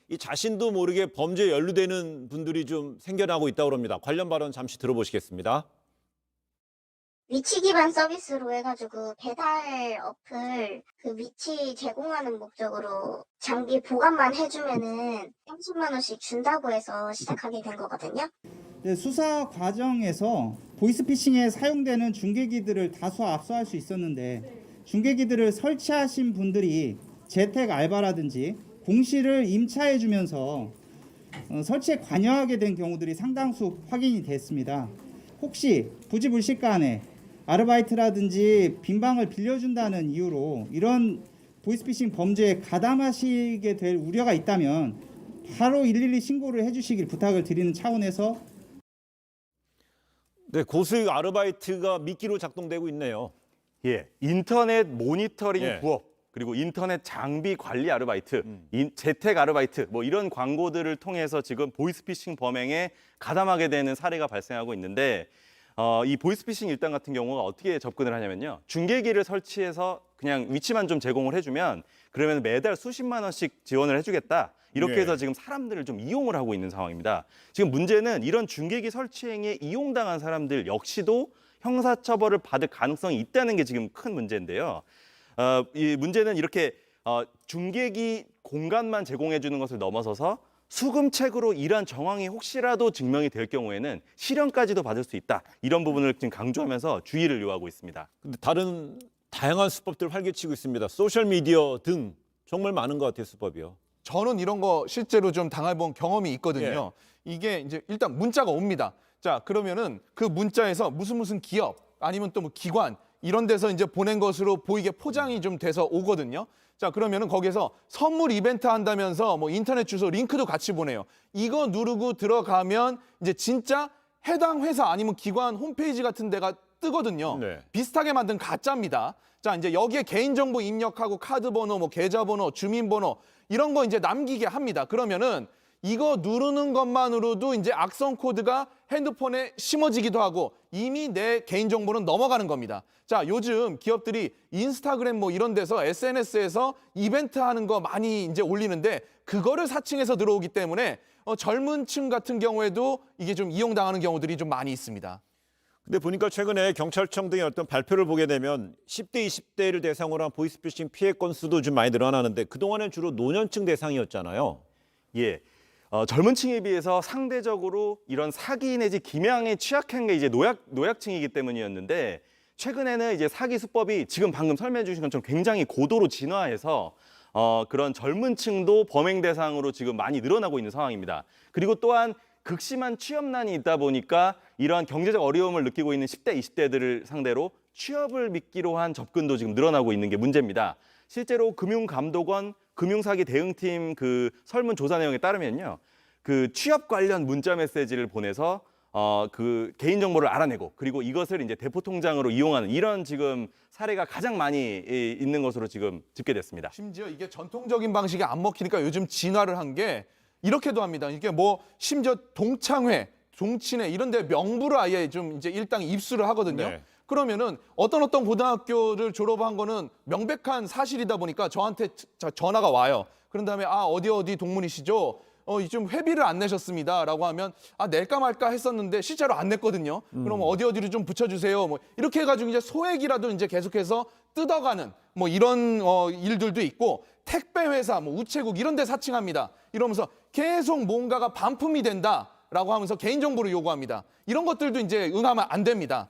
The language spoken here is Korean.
이 자신도 모르게 범죄에 연루되는 분들이 좀 생겨나고 있다고 합니다. 관련 발언 잠시 들어보시겠습니다. 위치 기반 서비스로 해가지고 배달 어플 그 위치 제공하는 목적으로 장비 보관만 해주면은 30만 원씩 준다고 해서 시작하게 된 거거든요. 네, 수사 과정에서 보이스피싱에 사용되는 중계기들을 다수 압수할 수 있었는데 중계기들을 설치하신 분들이 재택 알바라든지 공시를 임차해 주면서 설치에 관여하게 된 경우들이 상당수 확인이 됐습니다. 혹시 부지불식간에 아르바이트라든지 빈방을 빌려준다는 이유로 이런 보이스피싱 범죄에 가담하시게 될 우려가 있다면 바로 112 신고를 해주시길 부탁을 드리는 차원에서 네, 고수익 아르바이트가 미끼로 작동되고 있네요. 예, 인터넷 모니터링 예. 부업, 그리고 인터넷 장비 관리 아르바이트, 재택 아르바이트 뭐 이런 광고들을 통해서 지금 보이스피싱 범행에 가담하게 되는 사례가 발생하고 있는데 이 보이스피싱 일당 같은 경우가 어떻게 접근을 하냐면요. 중계기를 설치해서 그냥 위치만 좀 제공을 해주면 그러면 매달 수십만 원씩 지원을 해주겠다. 이렇게 예. 해서 지금 사람들을 좀 이용을 하고 있는 상황입니다. 지금 문제는 이런 중계기 설치 행위에 이용당한 사람들 역시도 형사처벌을 받을 가능성이 있다는 게 지금 큰 문제인데요. 이 문제는 이렇게 중계기 공간만 제공해 주는 것을 넘어서서 수금책으로 이러한 정황이 혹시라도 증명이 될 경우에는 실형까지도 받을 수 있다. 이런 부분을 지금 강조하면서 주의를 요하고 있습니다. 근데 다른 다양한 수법들 활개치고 있습니다. 소셜미디어 등 정말 많은 것 같아요, 수법이요. 저는 이런 거 실제로 좀 당해본 경험이 있거든요. 예. 이게 이제 일단 문자가 옵니다. 자, 그러면은 그 문자에서 무슨 기업 아니면 또 뭐 기관 이런 데서 이제 보낸 것으로 보이게 포장이 좀 돼서 오거든요. 자, 그러면은 거기서 선물 이벤트 한다면서 뭐 인터넷 주소 링크도 같이 보내요. 이거 누르고 들어가면 이제 진짜 해당 회사 아니면 기관 홈페이지 같은 데가 뜨거든요. 네. 비슷하게 만든 가짜입니다. 자, 이제 여기에 개인정보 입력하고 카드번호, 뭐 계좌번호, 주민번호 이런 거 이제 남기게 합니다. 그러면은 이거 누르는 것만으로도 이제 악성 코드가 핸드폰에 심어지기도 하고 이미 내 개인정보는 넘어가는 겁니다. 자, 요즘 기업들이 인스타그램 뭐 이런 데서 SNS에서 이벤트 하는 거 많이 이제 올리는데 그거를 사칭해서 들어오기 때문에 젊은 층 같은 경우에도 이게 좀 이용당하는 경우들이 좀 많이 있습니다. 근데 보니까 최근에 경찰청 등의 어떤 발표를 보게 되면 10대, 20대를 대상으로 한 보이스피싱 피해 건수도 좀 많이 늘어나는데 그동안은 주로 노년층 대상이었잖아요. 예. 젊은 층에 비해서 상대적으로 이런 사기 내지 김양에 취약한 게 이제 노약층이기 때문이었는데 최근에는 이제 사기 수법이 지금 방금 설명해 주신 것처럼 굉장히 고도로 진화해서 그런 젊은 층도 범행 대상으로 지금 많이 늘어나고 있는 상황입니다. 그리고 또한 극심한 취업난이 있다 보니까 이러한 경제적 어려움을 느끼고 있는 10대, 20대들을 상대로 취업을 미끼로 한 접근도 지금 늘어나고 있는 게 문제입니다. 실제로 금융감독원 금융사기 대응팀 그 설문조사 내용에 따르면요. 그 취업 관련 문자 메시지를 보내서 그 개인정보를 알아내고 그리고 이것을 이제 대포통장으로 이용하는 이런 지금 사례가 가장 많이 있는 것으로 지금 집계됐습니다. 심지어 이게 전통적인 방식이 안 먹히니까 요즘 진화를 한 게 이렇게도 합니다. 이게 뭐 심지어 동창회, 종친회 이런 데 명부를 아예 좀 이제 일당 입수를 하거든요. 네. 그러면은 어떤 고등학교를 졸업한 거는 명백한 사실이다 보니까 저한테 전화가 와요. 그런 다음에 어디 동문이시죠? 좀 회비를 안 내셨습니다라고 하면 낼까 말까 했었는데 실제로 안 냈거든요. 그럼 어디를 좀 붙여주세요. 뭐 이렇게 해가지고 이제 소액이라도 이제 계속해서 뜯어가는 뭐 이런 일들도 있고 택배 회사, 뭐 우체국 이런 데 사칭합니다. 이러면서 계속 뭔가가 반품이 된다라고 하면서 개인정보를 요구합니다. 이런 것들도 이제 응하면 안 됩니다.